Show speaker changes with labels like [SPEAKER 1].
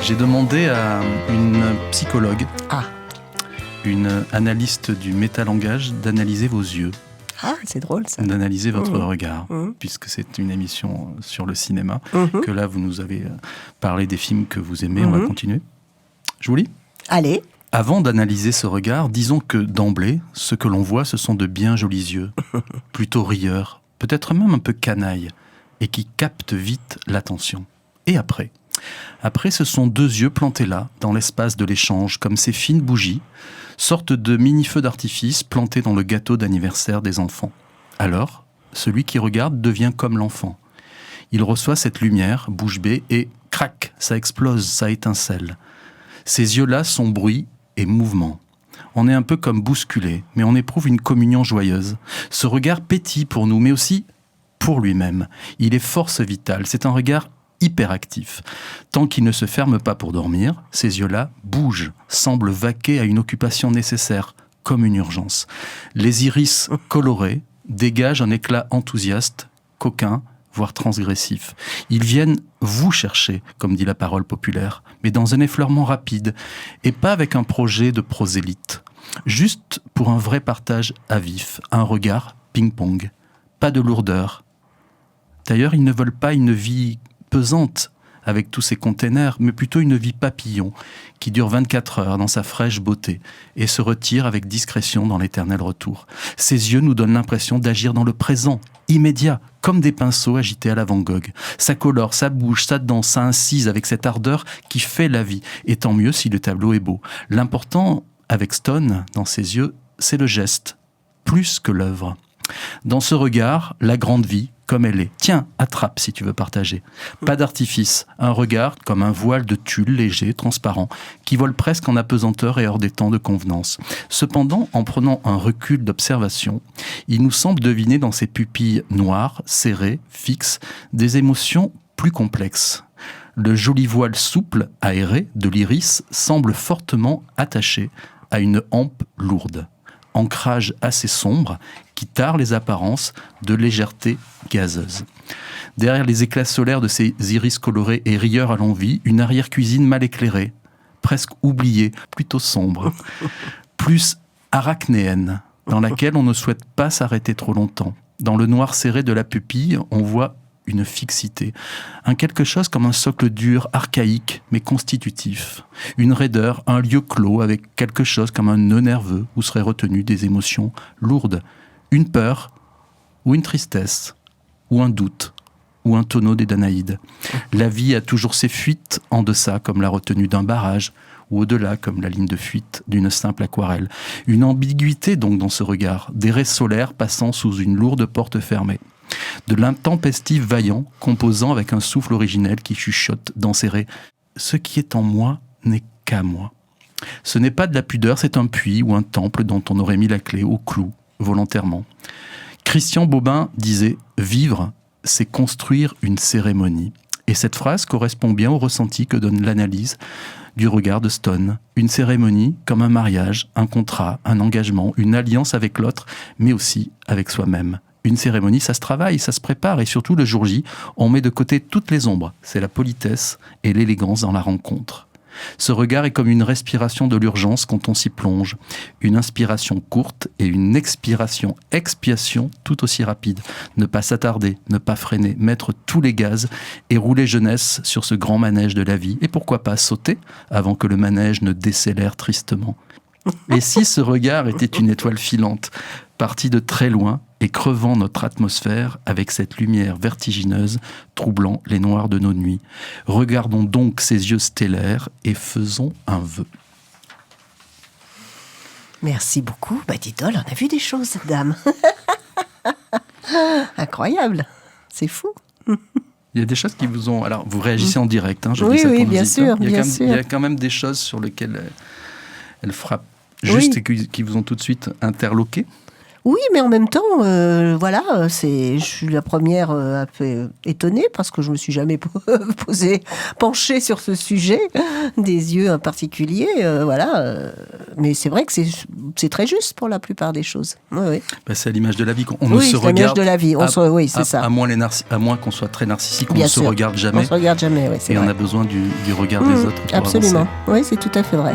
[SPEAKER 1] J'ai demandé à une psychologue,
[SPEAKER 2] Ah,
[SPEAKER 1] une analyste du métalangage, d'analyser vos yeux,
[SPEAKER 2] c'est drôle ça.
[SPEAKER 1] d'analyser votre regard,
[SPEAKER 2] Mhm.
[SPEAKER 1] puisque c'est une émission sur le cinéma,
[SPEAKER 2] Mhm.
[SPEAKER 1] que là vous nous avez parlé des films que vous aimez. On va continuer. Je vous lis.
[SPEAKER 2] Allez.
[SPEAKER 1] Avant d'analyser ce regard, disons que d'emblée, ce que l'on voit, ce sont de bien jolis yeux, plutôt rieurs, peut-être même un peu canailles, et qui captent vite l'attention. Et après ? Après, ce sont deux yeux plantés là, dans l'espace de l'échange, comme ces fines bougies, sorte de mini-feux d'artifice plantés dans le gâteau d'anniversaire des enfants. Alors, celui qui regarde devient comme l'enfant. Il reçoit cette lumière, bouche bée, et crac, ça explose, ça étincelle. Ces yeux-là sont bruit et mouvement. On est un peu comme bousculé, mais on éprouve une communion joyeuse. Ce regard pétille pour nous, mais aussi pour lui-même. Il est force vitale, c'est un regard hyperactif. Tant qu'il ne se ferme pas pour dormir, ces yeux-là bougent, semblent vaquer à une occupation nécessaire, comme une urgence. Les iris colorés dégagent un éclat enthousiaste, coquin, voire transgressif. Ils viennent vous chercher, comme dit la parole populaire, mais dans un effleurement rapide, et pas avec un projet de prosélyte. Juste pour un vrai partage à vif, un regard ping-pong. Pas de lourdeur. D'ailleurs, ils ne veulent pas une vie pesante avec tous ces containers, mais plutôt une vie papillon qui dure 24 heures dans sa fraîche beauté et se retire avec discrétion dans l'éternel retour. Ses yeux nous donnent l'impression d'agir dans le présent, immédiat, comme des pinceaux agités à la Van Gogh. Ça colore, ça bouge, ça danse, ça incise avec cette ardeur qui fait la vie. Et tant mieux si le tableau est beau. L'important, avec Stone, dans ses yeux, c'est le geste, plus que l'œuvre. Dans ce regard, la grande vie, comme elle est. Tiens, attrape si tu veux partager. Pas d'artifice, un regard comme un voile de tulle léger, transparent, qui vole presque en apesanteur et hors des temps de convenance. Cependant, en prenant un recul d'observation, il nous semble deviner dans ses pupilles noires, serrées, fixes, des émotions plus complexes. Le joli voile souple, aéré, de l'iris semble fortement attaché à une hampe lourde. Ancrage assez sombre qui tare les apparences de légèreté gazeuse. Derrière les éclats solaires de ces iris colorés et rieurs à l'envi, une arrière-cuisine mal éclairée, presque oubliée, plutôt sombre, plus arachnéenne, dans laquelle on ne souhaite pas s'arrêter trop longtemps. Dans le noir serré de la pupille, on voit une fixité, un quelque chose comme un socle dur, archaïque, mais constitutif. Une raideur, un lieu clos avec quelque chose comme un nœud nerveux où seraient retenues des émotions lourdes. Une peur, ou une tristesse, ou un doute, ou un tonneau des Danaïdes. La vie a toujours ses fuites en deçà, comme la retenue d'un barrage, ou au-delà, comme la ligne de fuite d'une simple aquarelle. Une ambiguïté donc dans ce regard, des raies solaires passant sous une lourde porte fermée. De l'intempestif vaillant, composant avec un souffle originel qui chuchote dans ses raies. Ce qui est en moi n'est qu'à moi. Ce n'est pas de la pudeur, c'est un puits ou un temple dont on aurait mis la clé au clou, volontairement. Christian Bobin disait « Vivre, c'est construire une cérémonie ». Et cette phrase correspond bien au ressenti que donne l'analyse du regard de Stone. Une cérémonie comme un mariage, un contrat, un engagement, une alliance avec l'autre, mais aussi avec soi-même. Une cérémonie, ça se travaille, ça se prépare, et surtout le jour J, on met de côté toutes les ombres. C'est la politesse et l'élégance dans la rencontre. Ce regard est comme une respiration de l'urgence quand on s'y plonge. Une inspiration courte et une expiation tout aussi rapide. Ne pas s'attarder, ne pas freiner, mettre tous les gaz et rouler jeunesse sur ce grand manège de la vie. Et pourquoi pas sauter avant que le manège ne décélère tristement. Et si ce regard était une étoile filante, partie de très loin et crevant notre atmosphère avec cette lumière vertigineuse, troublant les noirs de nos nuits. Regardons donc ces yeux stellaires et faisons un vœu.
[SPEAKER 2] Merci beaucoup. Dis donc, on a vu des choses, cette dame. Incroyable. C'est fou.
[SPEAKER 1] Il y a des choses qui vous ont... Alors, vous réagissez en direct, je
[SPEAKER 2] oui,
[SPEAKER 1] dis ça pour
[SPEAKER 2] oui,
[SPEAKER 1] nos
[SPEAKER 2] bien
[SPEAKER 1] auditeurs.
[SPEAKER 2] sûr, bien sûr.
[SPEAKER 1] Il y a quand même des choses sur lesquelles elle frappe juste et qui vous ont tout de suite interloqué.
[SPEAKER 2] Oui, mais en même temps, je suis la première un peu étonnée parce que je me suis jamais penchée sur ce sujet des yeux en particulier, mais c'est vrai que c'est très juste pour la plupart des choses. Oui.
[SPEAKER 1] C'est à l'image de la vie qu'on
[SPEAKER 2] Oui,
[SPEAKER 1] ne se
[SPEAKER 2] c'est l'image
[SPEAKER 1] regarde.
[SPEAKER 2] de la vie. Oui, c'est ça.
[SPEAKER 1] À moins qu'on soit très narcissique, on
[SPEAKER 2] Bien
[SPEAKER 1] ne se
[SPEAKER 2] sûr.
[SPEAKER 1] regarde jamais.
[SPEAKER 2] On se regarde jamais, oui, c'est
[SPEAKER 1] Et
[SPEAKER 2] vrai.
[SPEAKER 1] on a besoin du regard des autres pour
[SPEAKER 2] Absolument.
[SPEAKER 1] avancer.
[SPEAKER 2] Oui, c'est tout à fait vrai.